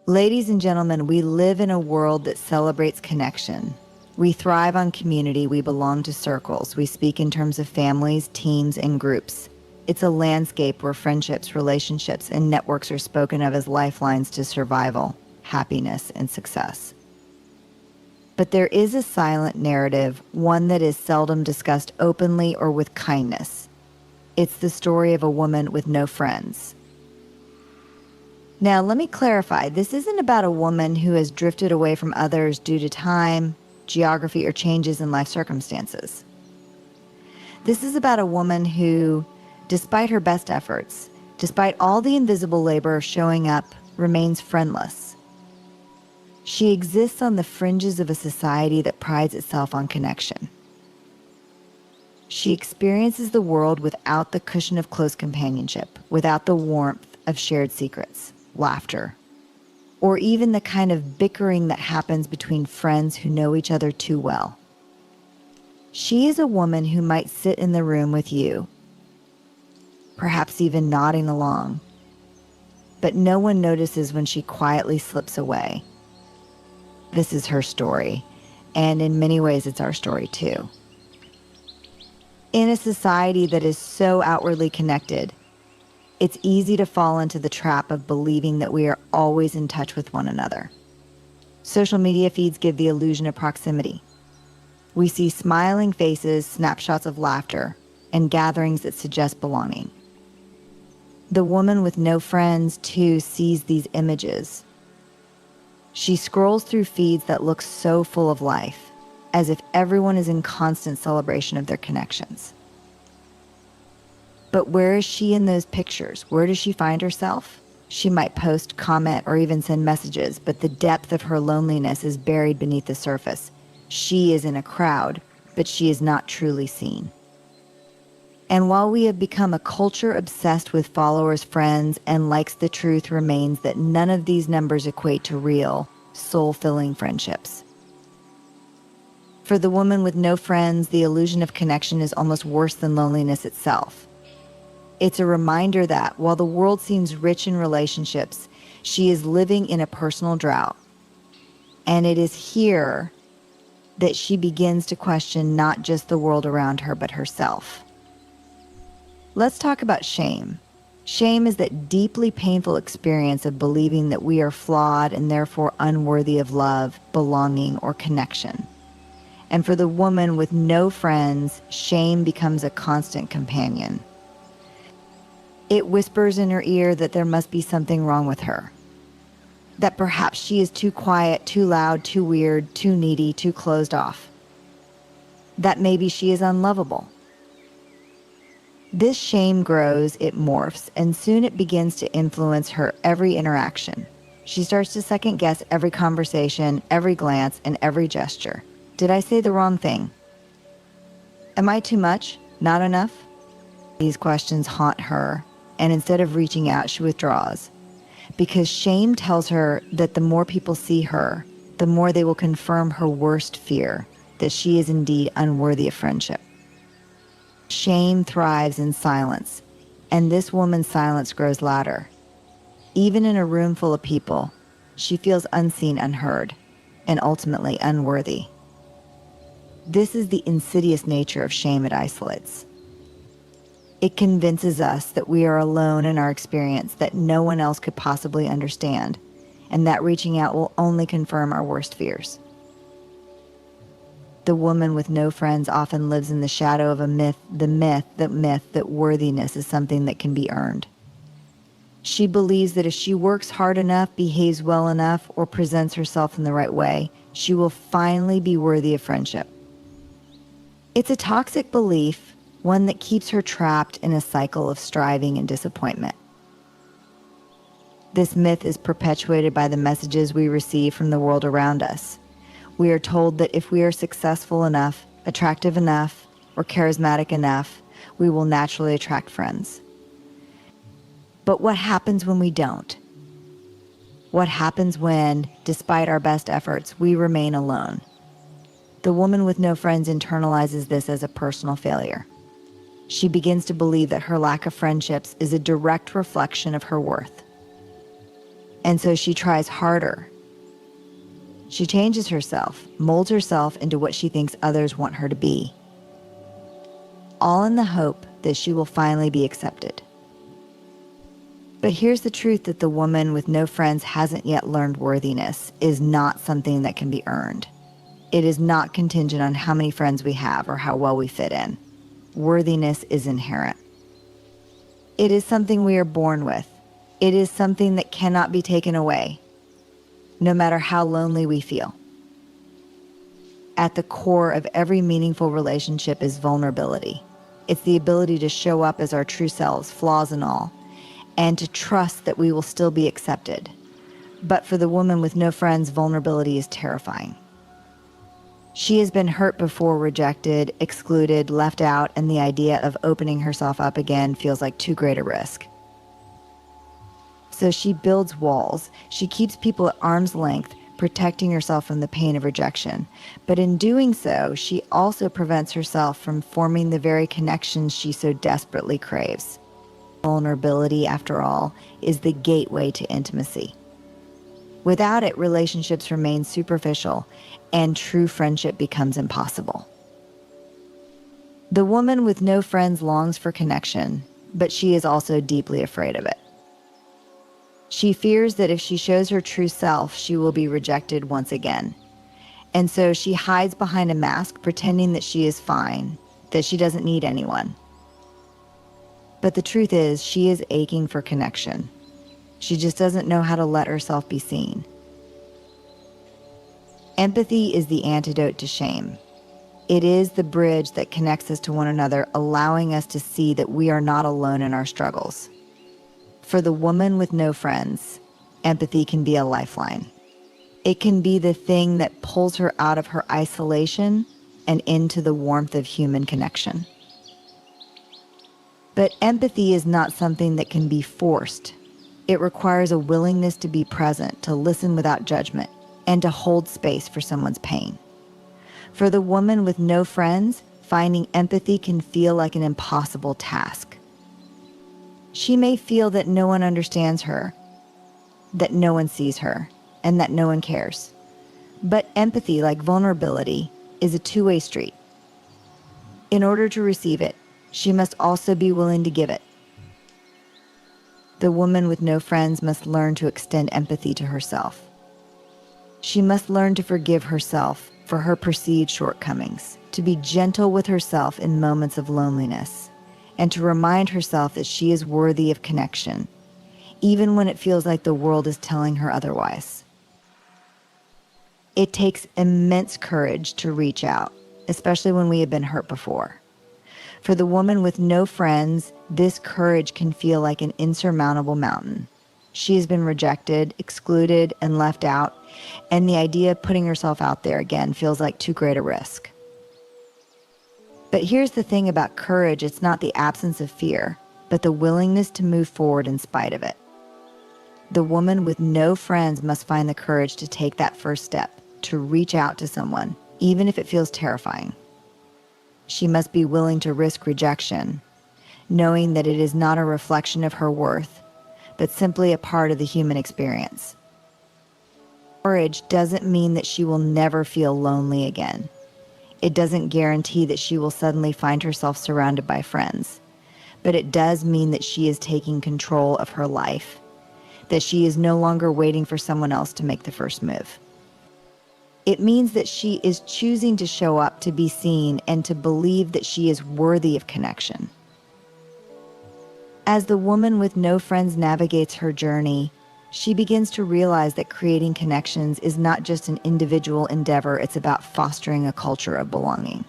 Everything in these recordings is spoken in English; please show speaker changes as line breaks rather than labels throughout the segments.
Ladies and gentlemen, we live in a world that celebrates connection. We thrive on community, we belong to circles, we speak in terms of families, teams, and groups. It's a landscape where friendships, relationships, and networks are spoken of as lifelines to survival, happiness, and success. But there is a silent narrative, one that is seldom discussed openly or with kindness. It's the story of a woman with no friends. Now, let me clarify, this isn't about a woman who has drifted away from others due to time, geography, or changes in life circumstances. This is about a woman who, despite her best efforts, despite all the invisible labor of showing up, remains friendless. She exists on the fringes of a society that prides itself on connection. She experiences the world without the cushion of close companionship, without the warmth of shared secrets, laughter, or even the kind of bickering that happens between friends who know each other too well. She is a woman who might sit in the room with you, perhaps even nodding along, but no one notices when she quietly slips away. This is her story, and in many ways it's our story too. In a society that is so outwardly connected, it's easy to fall into the trap of believing that we are always in touch with one another. Social media feeds give the illusion of proximity. We see smiling faces, snapshots of laughter, and gatherings that suggest belonging. The woman with no friends, too, sees these images. She scrolls through feeds that look so full of life, as if everyone is in constant celebration of their connections. But where is she in those pictures? Where does she find herself? She might post, comment, or even send messages, but the depth of her loneliness is buried beneath the surface. She is in a crowd, but she is not truly seen. And while we have become a culture obsessed with followers, friends, and likes, the truth remains that none of these numbers equate to real, soul-filling friendships. For the woman with no friends, the illusion of connection is almost worse than loneliness itself. It's a reminder that while the world seems rich in relationships, she is living in a personal drought. And it is here that she begins to question not just the world around her, but herself. Let's talk about shame. Shame is that deeply painful experience of believing that we are flawed and therefore unworthy of love, belonging, or connection. And for the woman with no friends, shame becomes a constant companion. It whispers in her ear that there must be something wrong with her. That perhaps she is too quiet, too loud, too weird, too needy, too closed off. That maybe she is unlovable. This shame grows, it morphs, and soon it begins to influence her every interaction. She starts to second guess every conversation, every glance, and every gesture. Did I say the wrong thing? Am I too much? Not enough? These questions haunt her, and instead of reaching out, she withdraws. Because shame tells her that the more people see her, the more they will confirm her worst fear, that she is indeed unworthy of friendship. Shame thrives in silence, and this woman's silence grows louder. Even in a room full of people, she feels unseen, unheard, and ultimately unworthy. This is the insidious nature of shame. It isolates. It convinces us that we are alone in our experience, that no one else could possibly understand, and that reaching out will only confirm our worst fears. The woman with no friends often lives in the shadow of a myth, the myth that worthiness is something that can be earned. She believes that if she works hard enough, behaves well enough, or presents herself in the right way, she will finally be worthy of friendship. It's a toxic belief, one that keeps her trapped in a cycle of striving and disappointment. This myth is perpetuated by the messages we receive from the world around us. We are told that if we are successful enough, attractive enough, or charismatic enough, we will naturally attract friends. But what happens when we don't? What happens when, despite our best efforts, we remain alone? The woman with no friends internalizes this as a personal failure. She begins to believe that her lack of friendships is a direct reflection of her worth. And so she tries harder. She changes herself, molds herself into what she thinks others want her to be, all in the hope that she will finally be accepted. But here's the truth that the woman with no friends hasn't yet learned: worthiness is not something that can be earned. It is not contingent on how many friends we have or how well we fit in. Worthiness is inherent. It is something we are born with. It is something that cannot be taken away, no matter how lonely we feel. At the core of every meaningful relationship is vulnerability. It's the ability to show up as our true selves, flaws and all, and to trust that we will still be accepted. But for the woman with no friends, vulnerability is terrifying. She has been hurt before, rejected, excluded, left out, and the idea of opening herself up again feels like too great a risk. So she builds walls. She keeps people at arm's length, protecting herself from the pain of rejection. But in doing so, she also prevents herself from forming the very connections she so desperately craves. Vulnerability, after all, is the gateway to intimacy. Without it, relationships remain superficial and true friendship becomes impossible. The woman with no friends longs for connection, but she is also deeply afraid of it. She fears that if she shows her true self, she will be rejected once again. And so she hides behind a mask, pretending that she is fine, that she doesn't need anyone. But the truth is, she is aching for connection. She just doesn't know how to let herself be seen. Empathy is the antidote to shame. It is the bridge that connects us to one another, allowing us to see that we are not alone in our struggles. For the woman with no friends, empathy can be a lifeline. It can be the thing that pulls her out of her isolation and into the warmth of human connection. But empathy is not something that can be forced. It requires a willingness to be present, to listen without judgment, and to hold space for someone's pain. For the woman with no friends, finding empathy can feel like an impossible task. She may feel that no one understands her, that no one sees her, and that no one cares. But empathy, like vulnerability, is a two-way street. In order to receive it, she must also be willing to give it. The woman with no friends must learn to extend empathy to herself. She must learn to forgive herself for her perceived shortcomings, to be gentle with herself in moments of loneliness, and to remind herself that she is worthy of connection, even when it feels like the world is telling her otherwise. It takes immense courage to reach out, especially when we have been hurt before. For the woman with no friends, this courage can feel like an insurmountable mountain. She has been rejected, excluded, and left out, and the idea of putting herself out there again feels like too great a risk. But here's the thing about courage: it's not the absence of fear, but the willingness to move forward in spite of it. The woman with no friends must find the courage to take that first step, to reach out to someone, even if it feels terrifying. She must be willing to risk rejection, knowing that it is not a reflection of her worth, but simply a part of the human experience. Courage doesn't mean that she will never feel lonely again. It doesn't guarantee that she will suddenly find herself surrounded by friends, but it does mean that she is taking control of her life, that she is no longer waiting for someone else to make the first move. It means that she is choosing to show up, to be seen, and to believe that she is worthy of connection. As the woman with no friends navigates her journey, she begins to realize that creating connections is not just an individual endeavor, it's about fostering a culture of belonging.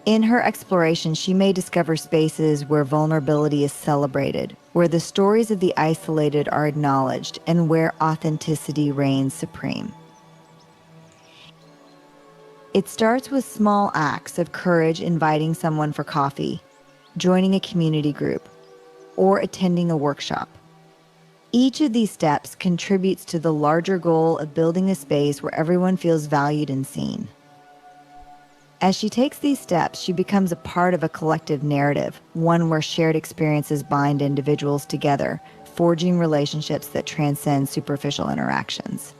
In her exploration, she may discover spaces where vulnerability is celebrated, where the stories of the isolated are acknowledged, and where authenticity reigns supreme. It starts with small acts of courage, inviting someone for coffee, joining a community group, or attending a workshop. Each of these steps contributes to the larger goal of building a space where everyone feels valued and seen. As she takes these steps, she becomes a part of a collective narrative, one where shared experiences bind individuals together, forging relationships that transcend superficial interactions.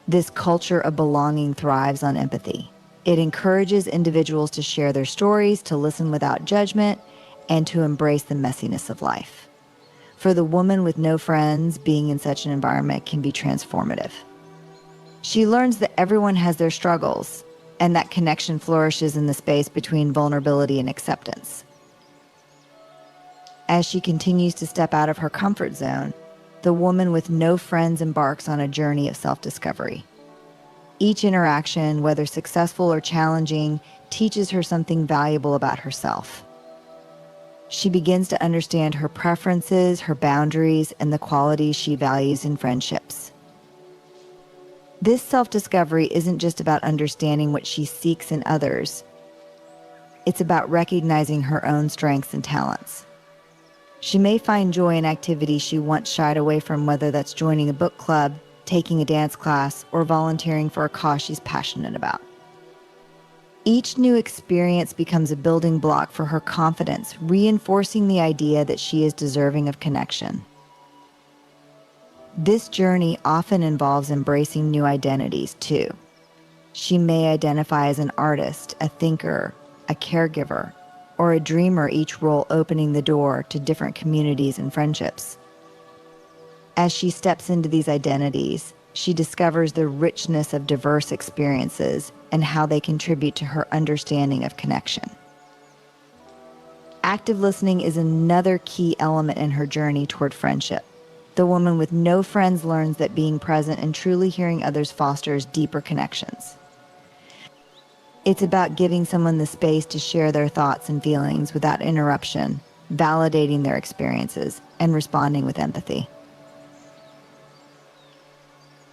This culture of belonging thrives on empathy. It encourages individuals to share their stories, to listen without judgment, and to embrace the messiness of life. For the woman with no friends, being in such an environment can be transformative. She learns that everyone has their struggles, and that connection flourishes in the space between vulnerability and acceptance. As she continues to step out of her comfort zone, the woman with no friends embarks on a journey of self-discovery. Each interaction, whether successful or challenging, teaches her something valuable about herself. She begins to understand her preferences, her boundaries, and the qualities she values in friendships. This self-discovery isn't just about understanding what she seeks in others. It's about recognizing her own strengths and talents. She may find joy in activities she once shied away from, whether that's joining a book club, taking a dance class, or volunteering for a cause she's passionate about. Each new experience becomes a building block for her confidence, reinforcing the idea that she is deserving of connection. This journey often involves embracing new identities, too. She may identify as an artist, a thinker, a caregiver, or a dreamer, each role opening the door to different communities and friendships. As she steps into these identities, she discovers the richness of diverse experiences and how they contribute to her understanding of connection. Active listening is another key element in her journey toward friendship. The woman with no friends learns that being present and truly hearing others fosters deeper connections. It's about giving someone the space to share their thoughts and feelings without interruption, validating their experiences, and responding with empathy.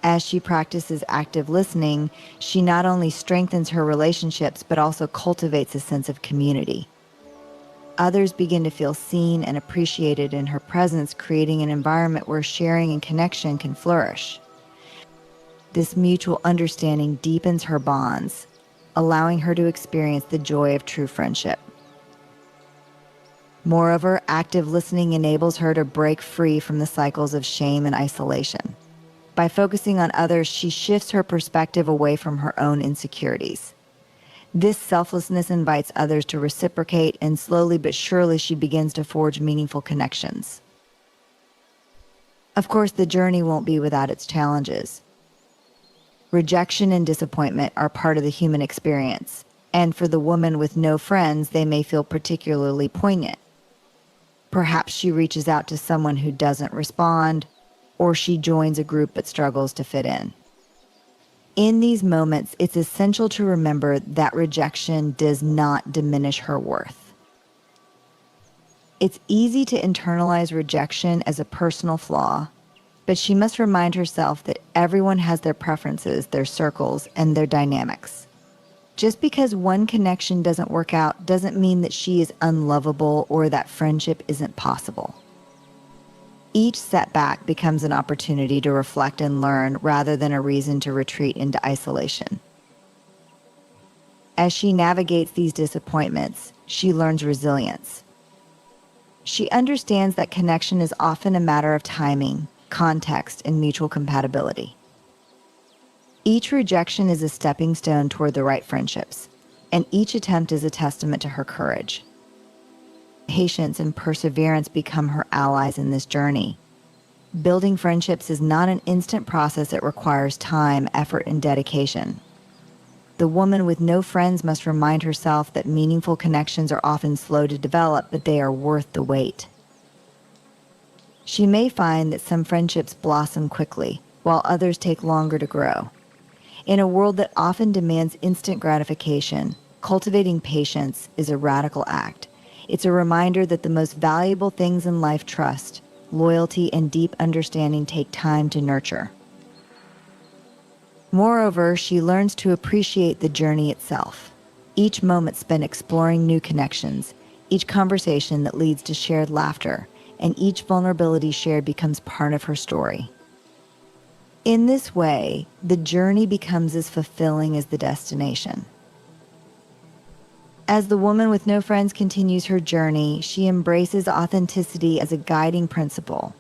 As she practices active listening, she not only strengthens her relationships, but also cultivates a sense of community. Others begin to feel seen and appreciated in her presence, creating an environment where sharing and connection can flourish. This mutual understanding deepens her bonds, allowing her to experience the joy of true friendship. Moreover, active listening enables her to break free from the cycles of shame and isolation. By focusing on others, she shifts her perspective away from her own insecurities. This selflessness invites others to reciprocate, and slowly but surely she begins to forge meaningful connections. Of course, the journey won't be without its challenges. Rejection and disappointment are part of the human experience, and for the woman with no friends, they may feel particularly poignant. Perhaps she reaches out to someone who doesn't respond, or she joins a group but struggles to fit in. In these moments, it's essential to remember that rejection does not diminish her worth. It's easy to internalize rejection as a personal flaw, but she must remind herself that everyone has their preferences, their circles, and their dynamics. Just because one connection doesn't work out doesn't mean that she is unlovable or that friendship isn't possible. Each setback becomes an opportunity to reflect and learn rather than a reason to retreat into isolation. As she navigates these disappointments, she learns resilience. She understands that connection is often a matter of timing, context, and mutual compatibility. Each rejection is a stepping stone toward the right friendships, and each attempt is a testament to her courage. Patience and perseverance become her allies in this journey. Building friendships is not an instant process. It requires time, effort, and dedication. The woman with no friends must remind herself that meaningful connections are often slow to develop, but they are worth the wait. She may find that some friendships blossom quickly, while others take longer to grow. In a world that often demands instant gratification, cultivating patience is a radical act. It's a reminder that the most valuable things in life, trust, loyalty, and deep understanding, take time to nurture. Moreover, she learns to appreciate the journey itself. Each moment spent exploring new connections, each conversation that leads to shared laughter, and each vulnerability shared becomes part of her story. In this way, the journey becomes as fulfilling as the destination. As the woman with no friends continues her journey, she embraces authenticity as a guiding principle.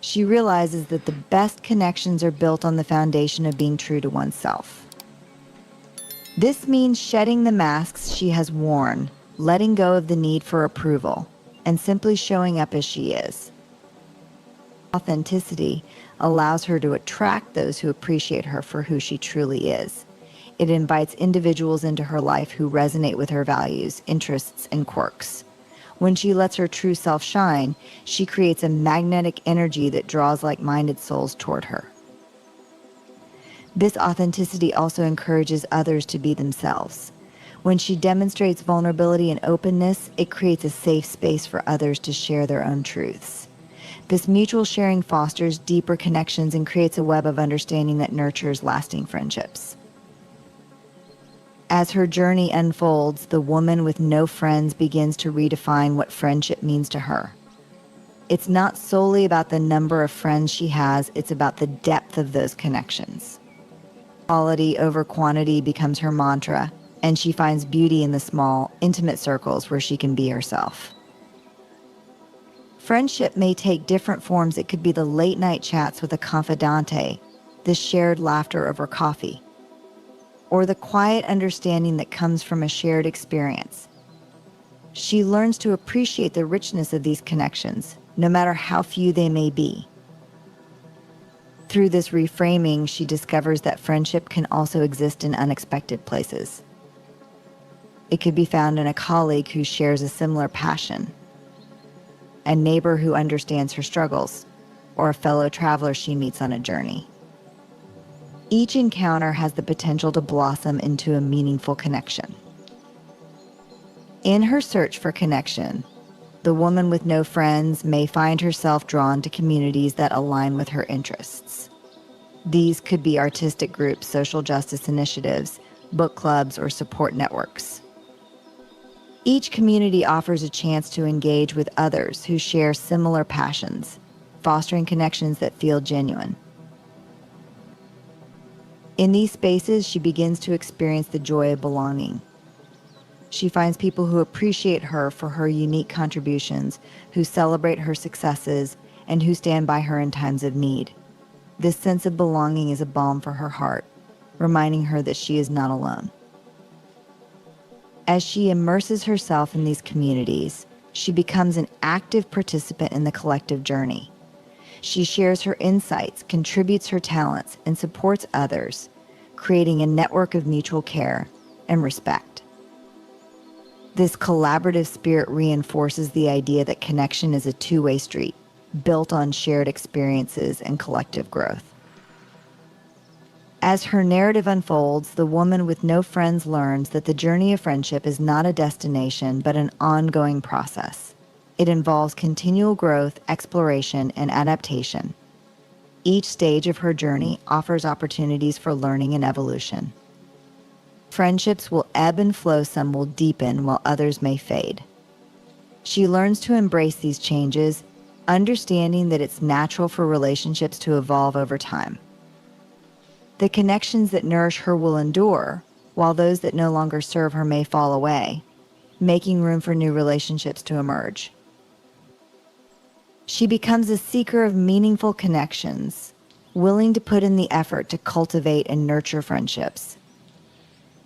She realizes that the best connections are built on the foundation of being true to oneself. This means shedding the masks she has worn, letting go of the need for approval, and simply showing up as she is. Authenticity allows her to attract those who appreciate her for who she truly is. It invites individuals into her life who resonate with her values, interests, and quirks. When she lets her true self shine, she creates a magnetic energy that draws like-minded souls toward her. This authenticity also encourages others to be themselves. When she demonstrates vulnerability and openness, it creates a safe space for others to share their own truths. This mutual sharing fosters deeper connections and creates a web of understanding that nurtures lasting friendships. As her journey unfolds, the woman with no friends begins to redefine what friendship means to her. It's not solely about the number of friends she has, it's about the depth of those connections. Quality over quantity becomes her mantra, and she finds beauty in the small, intimate circles where she can be herself. Friendship may take different forms. It could be the late-night chats with a confidante, the shared laughter over coffee, or the quiet understanding that comes from a shared experience. She learns to appreciate the richness of these connections, no matter how few they may be. Through this reframing, she discovers that friendship can also exist in unexpected places. It could be found in a colleague who shares a similar passion, a neighbor who understands her struggles, or a fellow traveler she meets on a journey. Each encounter has the potential to blossom into a meaningful connection. In her search for connection, the woman with no friends may find herself drawn to communities that align with her interests. These could be artistic groups, social justice initiatives, book clubs, or support networks. Each community offers a chance to engage with others who share similar passions, fostering connections that feel genuine. In these spaces, she begins to experience the joy of belonging. She finds people who appreciate her for her unique contributions, who celebrate her successes, and who stand by her in times of need. This sense of belonging is a balm for her heart, reminding her that she is not alone. As she immerses herself in these communities, she becomes an active participant in the collective journey. She shares her insights, contributes her talents, and supports others, creating a network of mutual care and respect. This collaborative spirit reinforces the idea that connection is a two-way street, built on shared experiences and collective growth. As her narrative unfolds, the woman with no friends learns that the journey of friendship is not a destination, but an ongoing process. It involves continual growth, exploration, and adaptation. Each stage of her journey offers opportunities for learning and evolution. Friendships will ebb and flow, some will deepen, while others may fade. She learns to embrace these changes, understanding that it's natural for relationships to evolve over time. The connections that nourish her will endure, while those that no longer serve her may fall away, making room for new relationships to emerge. She becomes a seeker of meaningful connections, willing to put in the effort to cultivate and nurture friendships.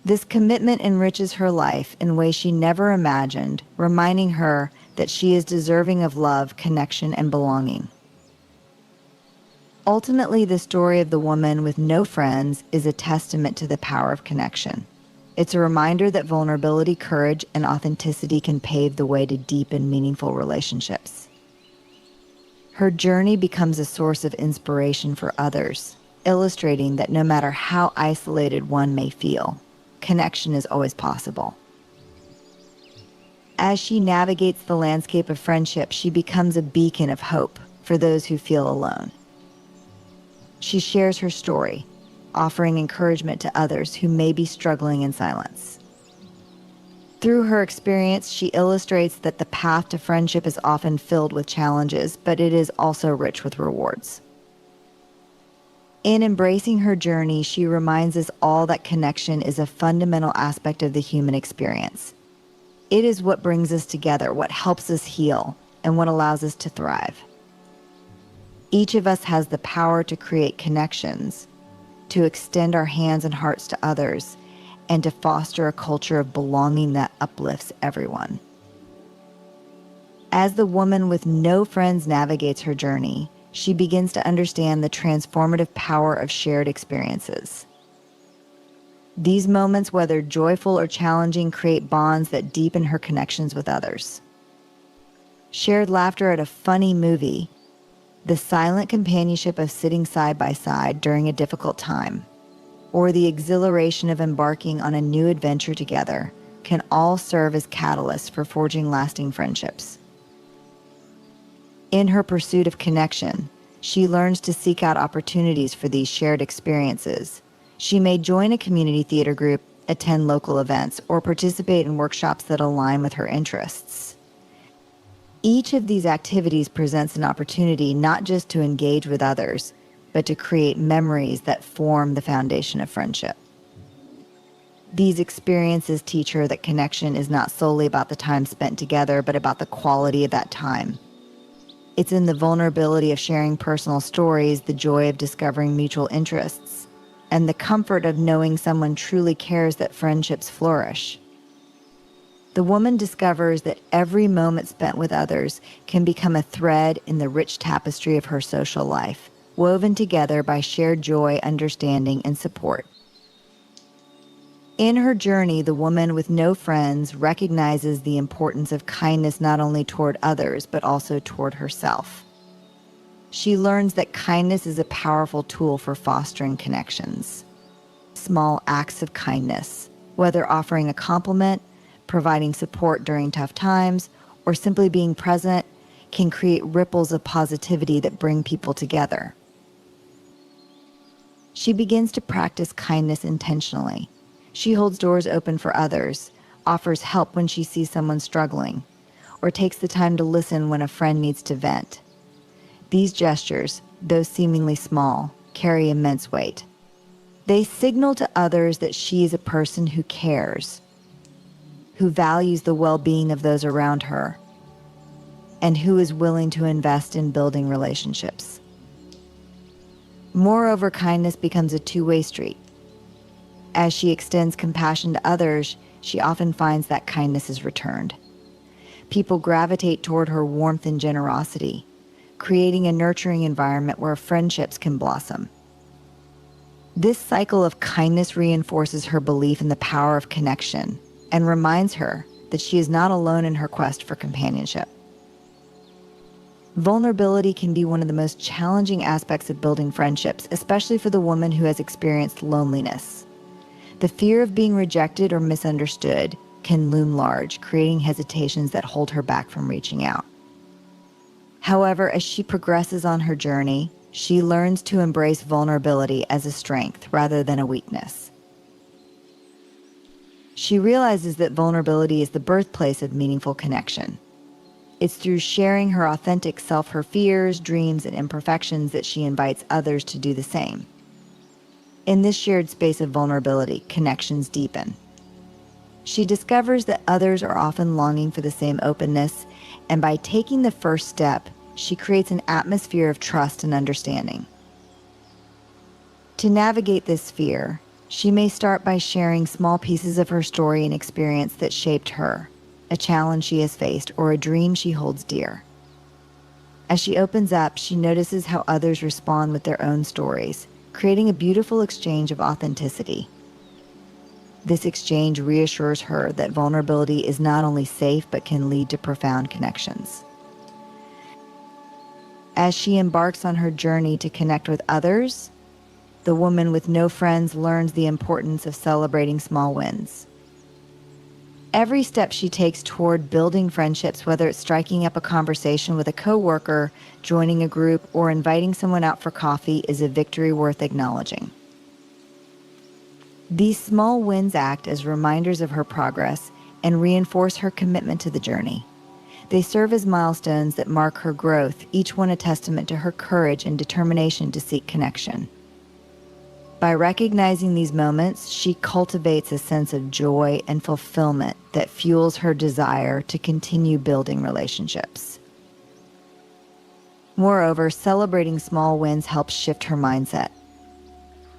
This commitment enriches her life in ways she never imagined, reminding her that she is deserving of love, connection, and belonging. Ultimately, the story of the woman with no friends is a testament to the power of connection. It's a reminder that vulnerability, courage, and authenticity can pave the way to deep and meaningful relationships. Her journey becomes a source of inspiration for others, illustrating that no matter how isolated one may feel, connection is always possible. As she navigates the landscape of friendship, she becomes a beacon of hope for those who feel alone. She shares her story, offering encouragement to others who may be struggling in silence. Through her experience, she illustrates that the path to friendship is often filled with challenges, but it is also rich with rewards. In embracing her journey, she reminds us all that connection is a fundamental aspect of the human experience. It is what brings us together, what helps us heal, and what allows us to thrive. Each of us has the power to create connections, to extend our hands and hearts to others, and to foster a culture of belonging that uplifts everyone. As the woman with no friends navigates her journey, she begins to understand the transformative power of shared experiences. These moments, whether joyful or challenging, create bonds that deepen her connections with others. Shared laughter at a funny movie, the silent companionship of sitting side by side during a difficult time, or the exhilaration of embarking on a new adventure together can all serve as catalysts for forging lasting friendships. In her pursuit of connection, she learns to seek out opportunities for these shared experiences. She may join a community theater group, attend local events, or participate in workshops that align with her interests. Each of these activities presents an opportunity not just to engage with others, but to create memories that form the foundation of friendship. These experiences teach her that connection is not solely about the time spent together, but about the quality of that time. It's in the vulnerability of sharing personal stories, the joy of discovering mutual interests, and the comfort of knowing someone truly cares that friendships flourish. The woman discovers that every moment spent with others can become a thread in the rich tapestry of her social life, woven together by shared joy, understanding, and support. In her journey, the woman with no friends recognizes the importance of kindness not only toward others, but also toward herself. She learns that kindness is a powerful tool for fostering connections. Small acts of kindness, whether offering a compliment, providing support during tough times, or simply being present, can create ripples of positivity that bring people together. She begins to practice kindness intentionally. She holds doors open for others, offers help when she sees someone struggling, or takes the time to listen when a friend needs to vent. These gestures, though seemingly small, carry immense weight. They signal to others that she is a person who cares, who values the well-being of those around her, and who is willing to invest in building relationships. Moreover, kindness becomes a two-way street. As she extends compassion to others, she often finds that kindness is returned. People gravitate toward her warmth and generosity, creating a nurturing environment where friendships can blossom. This cycle of kindness reinforces her belief in the power of connection and reminds her that she is not alone in her quest for companionship. Vulnerability can be one of the most challenging aspects of building friendships, especially for the woman who has experienced loneliness. The fear of being rejected or misunderstood can loom large, creating hesitations that hold her back from reaching out. However, as she progresses on her journey, she learns to embrace vulnerability as a strength rather than a weakness. She realizes that vulnerability is the birthplace of meaningful connection. It's through sharing her authentic self, her fears, dreams, and imperfections that she invites others to do the same. In this shared space of vulnerability, connections deepen. She discovers that others are often longing for the same openness, and by taking the first step, she creates an atmosphere of trust and understanding. To navigate this fear, she may start by sharing small pieces of her story and experience that shaped her, a challenge she has faced, or a dream she holds dear. As she opens up, she notices how others respond with their own stories, creating a beautiful exchange of authenticity. This exchange reassures her that vulnerability is not only safe, but can lead to profound connections. As she embarks on her journey to connect with others, the woman with no friends learns the importance of celebrating small wins. Every step she takes toward building friendships, whether it's striking up a conversation with a coworker, joining a group, or inviting someone out for coffee, is a victory worth acknowledging. These small wins act as reminders of her progress and reinforce her commitment to the journey. They serve as milestones that mark her growth, each one a testament to her courage and determination to seek connection. By recognizing these moments, she cultivates a sense of joy and fulfillment that fuels her desire to continue building relationships. Moreover, celebrating small wins helps shift her mindset.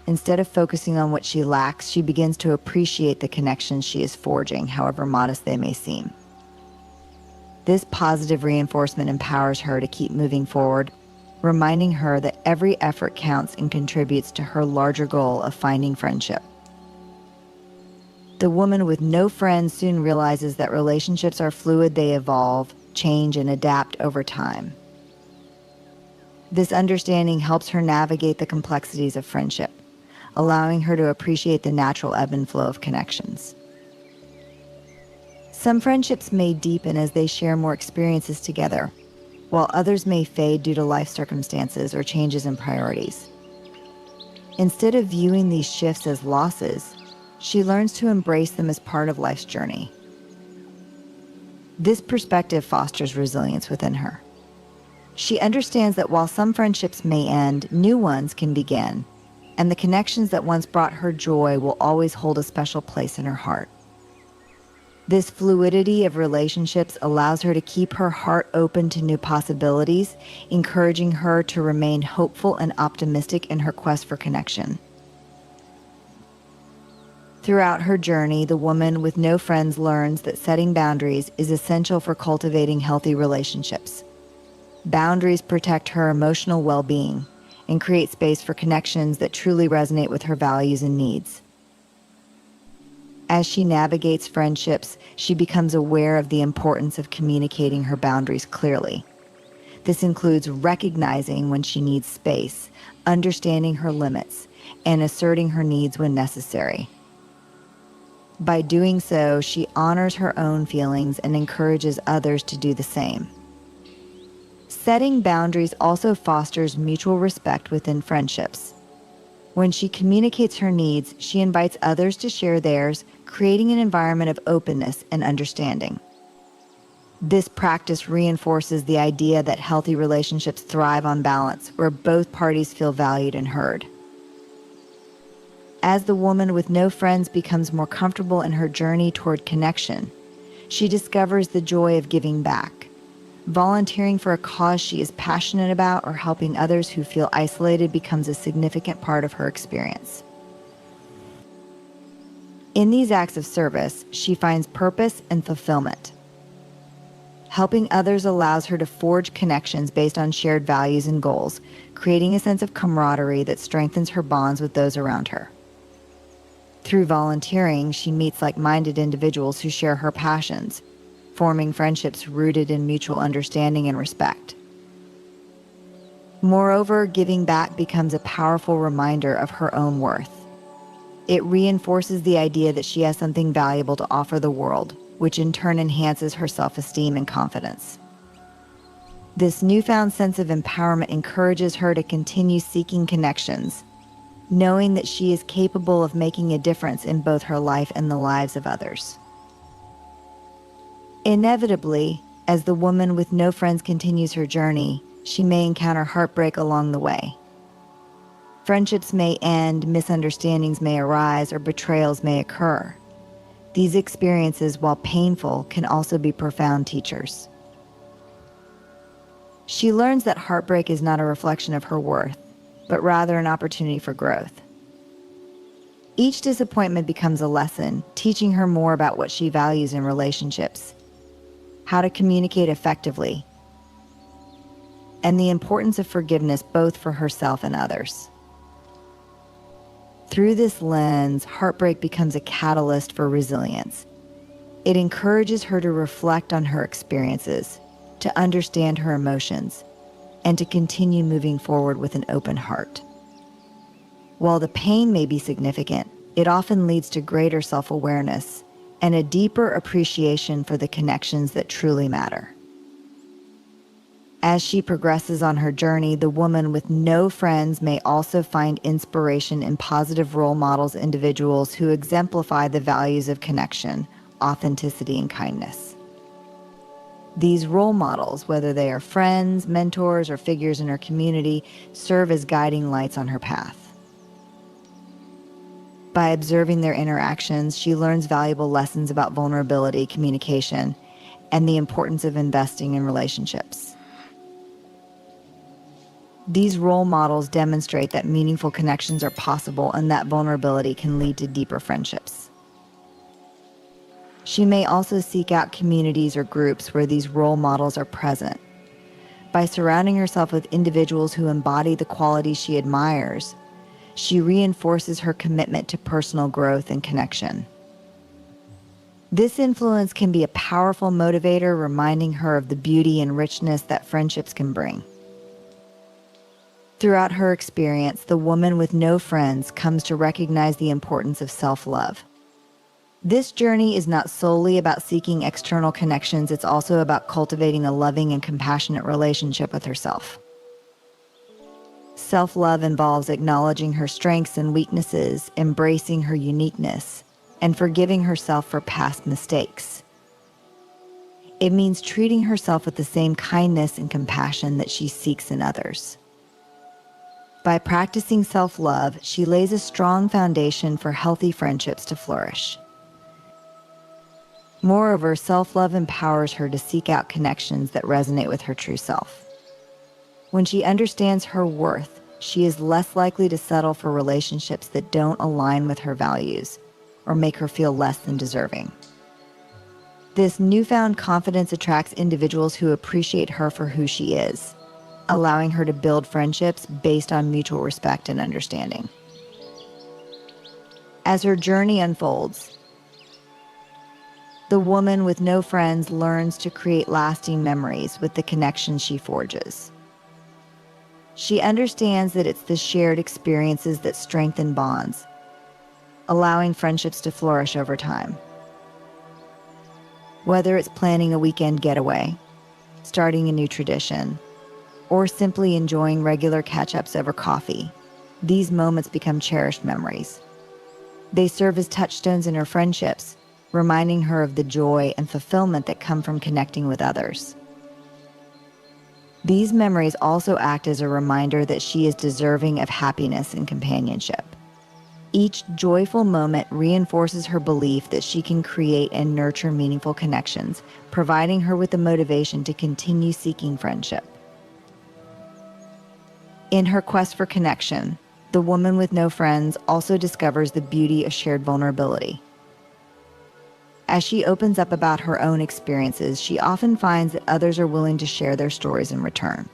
Instead of focusing on what she lacks, she begins to appreciate the connections she is forging, however modest they may seem. This positive reinforcement empowers her to keep moving forward, reminding her that every effort counts and contributes to her larger goal of finding friendship. The woman with no friends soon realizes that relationships are fluid, they evolve, change, and adapt over time. This understanding helps her navigate the complexities of friendship, allowing her to appreciate the natural ebb and flow of connections. Some friendships may deepen as they share more experiences together, while others may fade due to life circumstances or changes in priorities. Instead of viewing these shifts as losses, she learns to embrace them as part of life's journey. This perspective fosters resilience within her. She understands that while some friendships may end, new ones can begin, and the connections that once brought her joy will always hold a special place in her heart. This fluidity of relationships allows her to keep her heart open to new possibilities, encouraging her to remain hopeful and optimistic in her quest for connection. Throughout her journey, the woman with no friends learns that setting boundaries is essential for cultivating healthy relationships. Boundaries protect her emotional well-being and create space for connections that truly resonate with her values and needs. As she navigates friendships, she becomes aware of the importance of communicating her boundaries clearly. This includes recognizing when she needs space, understanding her limits, and asserting her needs when necessary. By doing so, she honors her own feelings and encourages others to do the same. Setting boundaries also fosters mutual respect within friendships. When she communicates her needs, she invites others to share theirs, creating an environment of openness and understanding. This practice reinforces the idea that healthy relationships thrive on balance, where both parties feel valued and heard. As the woman with no friends becomes more comfortable in her journey toward connection, she discovers the joy of giving back. Volunteering for a cause she is passionate about or helping others who feel isolated becomes a significant part of her experience. In these acts of service, she finds purpose and fulfillment. Helping others allows her to forge connections based on shared values and goals, creating a sense of camaraderie that strengthens her bonds with those around her. Through volunteering, she meets like-minded individuals who share her passions, forming friendships rooted in mutual understanding and respect. Moreover, giving back becomes a powerful reminder of her own worth. It reinforces the idea that she has something valuable to offer the world, which in turn enhances her self-esteem and confidence. This newfound sense of empowerment encourages her to continue seeking connections, knowing that she is capable of making a difference in both her life and the lives of others. Inevitably, as the woman with no friends continues her journey, she may encounter heartbreak along the way. Friendships may end, misunderstandings may arise, or betrayals may occur. These experiences, while painful, can also be profound teachers. She learns that heartbreak is not a reflection of her worth, but rather an opportunity for growth. Each disappointment becomes a lesson, teaching her more about what she values in relationships, how to communicate effectively, and the importance of forgiveness both for herself and others. Through this lens, heartbreak becomes a catalyst for resilience. It encourages her to reflect on her experiences, to understand her emotions, and to continue moving forward with an open heart. While the pain may be significant, it often leads to greater self-awareness and a deeper appreciation for the connections that truly matter. As she progresses on her journey, the woman with no friends may also find inspiration in positive role models, individuals who exemplify the values of connection, authenticity, and kindness. These role models, whether they are friends, mentors, or figures in her community, serve as guiding lights on her path. By observing their interactions, she learns valuable lessons about vulnerability, communication, and the importance of investing in relationships. These role models demonstrate that meaningful connections are possible and that vulnerability can lead to deeper friendships. She may also seek out communities or groups where these role models are present. By surrounding herself with individuals who embody the qualities she admires, she reinforces her commitment to personal growth and connection. This influence can be a powerful motivator, reminding her of the beauty and richness that friendships can bring. Throughout her experience, the woman with no friends comes to recognize the importance of self-love. This journey is not solely about seeking external connections, it's also about cultivating a loving and compassionate relationship with herself. Self-love involves acknowledging her strengths and weaknesses, embracing her uniqueness, and forgiving herself for past mistakes. It means treating herself with the same kindness and compassion that she seeks in others. By practicing self-love, she lays a strong foundation for healthy friendships to flourish. Moreover, self-love empowers her to seek out connections that resonate with her true self. When she understands her worth, she is less likely to settle for relationships that don't align with her values or make her feel less than deserving. This newfound confidence attracts individuals who appreciate her for who she is, allowing her to build friendships based on mutual respect and understanding. As her journey unfolds, the woman with no friends learns to create lasting memories with the connections she forges. She understands that it's the shared experiences that strengthen bonds, allowing friendships to flourish over time. Whether it's planning a weekend getaway, starting a new tradition, or simply enjoying regular catch-ups over coffee, these moments become cherished memories. They serve as touchstones in her friendships, reminding her of the joy and fulfillment that come from connecting with others. These memories also act as a reminder that she is deserving of happiness and companionship. Each joyful moment reinforces her belief that she can create and nurture meaningful connections, providing her with the motivation to continue seeking friendship. In her quest for connection, the woman with no friends also discovers the beauty of shared vulnerability. As she opens up about her own experiences, she often finds that others are willing to share their stories in return.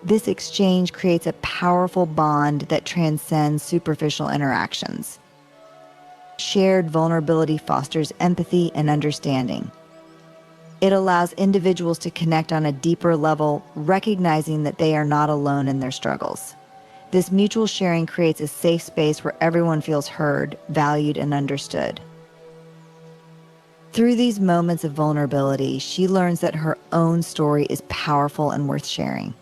This exchange creates a powerful bond that transcends superficial interactions. Shared vulnerability fosters empathy and understanding. It allows individuals to connect on a deeper level, recognizing that they are not alone in their struggles. This mutual sharing creates a safe space where everyone feels heard, valued, and understood. Through these moments of vulnerability, she learns that her own story is powerful and worth sharing.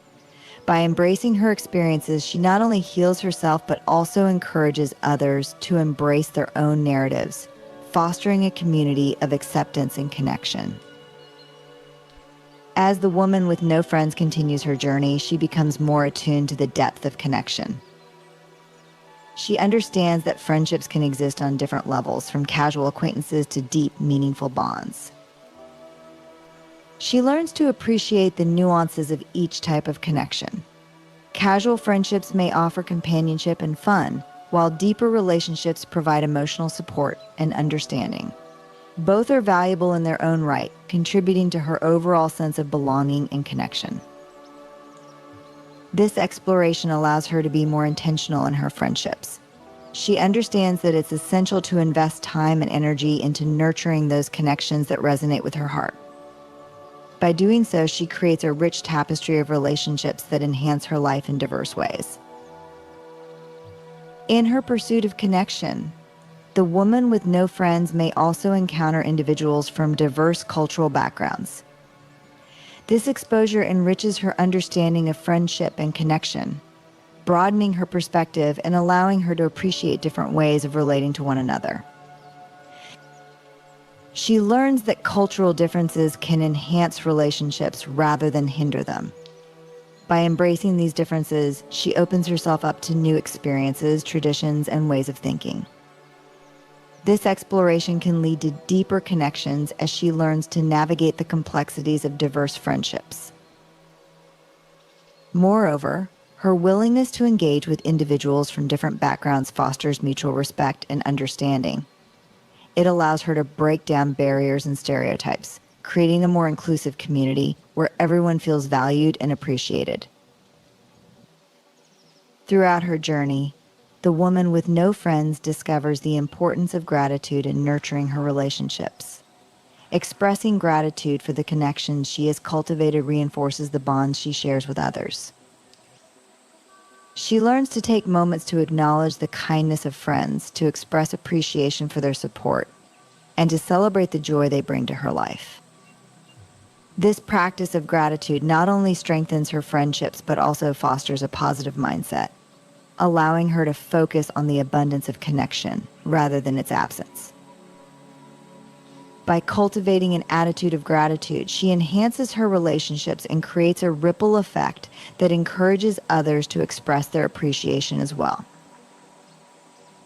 By embracing her experiences, she not only heals herself, but also encourages others to embrace their own narratives, fostering a community of acceptance and connection. As the woman with no friends continues her journey, she becomes more attuned to the depth of connection. She understands that friendships can exist on different levels, from casual acquaintances to deep, meaningful bonds. She learns to appreciate the nuances of each type of connection. Casual friendships may offer companionship and fun, while deeper relationships provide emotional support and understanding. Both are valuable in their own right, contributing to her overall sense of belonging and connection. This exploration allows her to be more intentional in her friendships. She understands that it's essential to invest time and energy into nurturing those connections that resonate with her heart. By doing so, she creates a rich tapestry of relationships that enhance her life in diverse ways. In her pursuit of connection, the woman with no friends may also encounter individuals from diverse cultural backgrounds. This exposure enriches her understanding of friendship and connection, broadening her perspective and allowing her to appreciate different ways of relating to one another. She learns that cultural differences can enhance relationships rather than hinder them. By embracing these differences, she opens herself up to new experiences, traditions, and ways of thinking. This exploration can lead to deeper connections as she learns to navigate the complexities of diverse friendships. Moreover, her willingness to engage with individuals from different backgrounds fosters mutual respect and understanding. It allows her to break down barriers and stereotypes, creating a more inclusive community where everyone feels valued and appreciated. Throughout her journey, the woman with no friends discovers the importance of gratitude in nurturing her relationships. Expressing gratitude for the connections she has cultivated reinforces the bonds she shares with others. She learns to take moments to acknowledge the kindness of friends, to express appreciation for their support, and to celebrate the joy they bring to her life. This practice of gratitude not only strengthens her friendships, but also fosters a positive mindset, allowing her to focus on the abundance of connection rather than its absence. By cultivating an attitude of gratitude, she enhances her relationships and creates a ripple effect that encourages others to express their appreciation as well.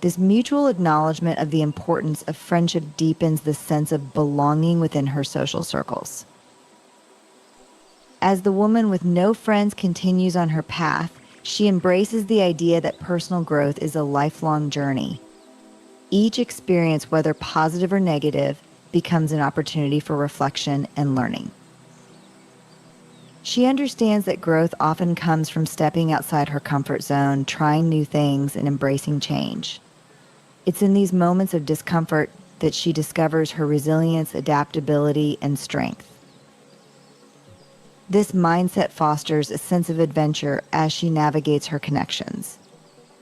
This mutual acknowledgement of the importance of friendship deepens the sense of belonging within her social circles. As the woman with no friends continues on her path, she embraces the idea that personal growth is a lifelong journey. Each experience, whether positive or negative, becomes an opportunity for reflection and learning. She understands that growth often comes from stepping outside her comfort zone, trying new things, and embracing change. It's in these moments of discomfort that she discovers her resilience, adaptability, and strength. This mindset fosters a sense of adventure as she navigates her connections.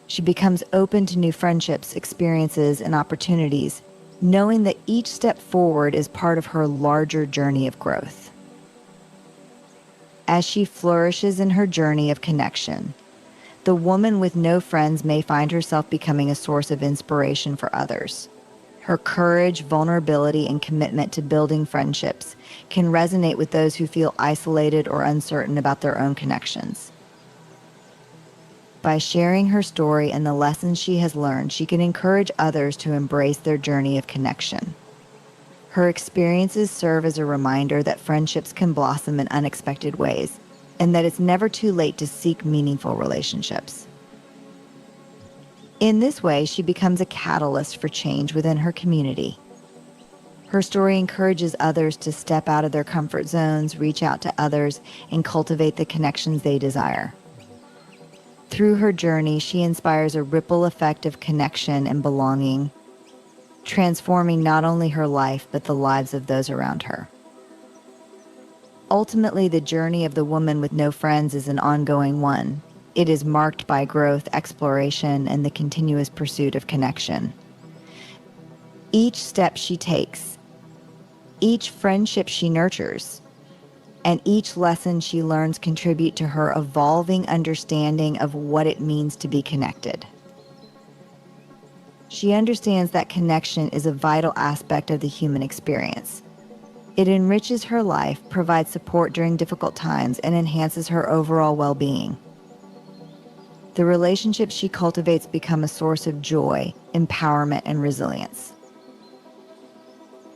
She becomes open to new friendships, experiences, and opportunities, knowing that each step forward is part of her larger journey of growth. As she flourishes in her journey of connection, the woman with no friends may find herself becoming a source of inspiration for others. Her courage, vulnerability, and commitment to building friendships can resonate with those who feel isolated or uncertain about their own connections. By sharing her story and the lessons she has learned, she can encourage others to embrace their journey of connection. Her experiences serve as a reminder that friendships can blossom in unexpected ways, and that it's never too late to seek meaningful relationships. In this way, she becomes a catalyst for change within her community. Her story encourages others to step out of their comfort zones, reach out to others, and cultivate the connections they desire. Through her journey, she inspires a ripple effect of connection and belonging, transforming not only her life, but the lives of those around her. Ultimately, the journey of the woman with no friends is an ongoing one. It is marked by growth, exploration, and the continuous pursuit of connection. Each step she takes, each friendship she nurtures, and each lesson she learns contribute to her evolving understanding of what it means to be connected. She understands that connection is a vital aspect of the human experience. It enriches her life, provides support during difficult times, and enhances her overall well-being. The relationships she cultivates become a source of joy, empowerment, and resilience.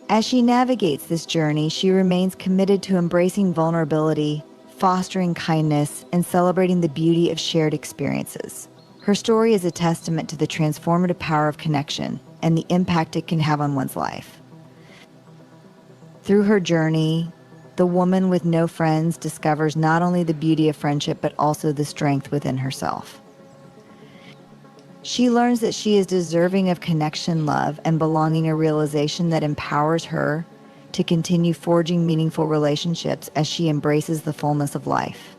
As she navigates this journey, she remains committed to embracing vulnerability, fostering kindness, and celebrating the beauty of shared experiences. Her story is a testament to the transformative power of connection and the impact it can have on one's life. Through her journey, the woman with no friends discovers not only the beauty of friendship, but also the strength within herself. She learns that she is deserving of connection, love, and belonging, a realization that empowers her to continue forging meaningful relationships as she embraces the fullness of life.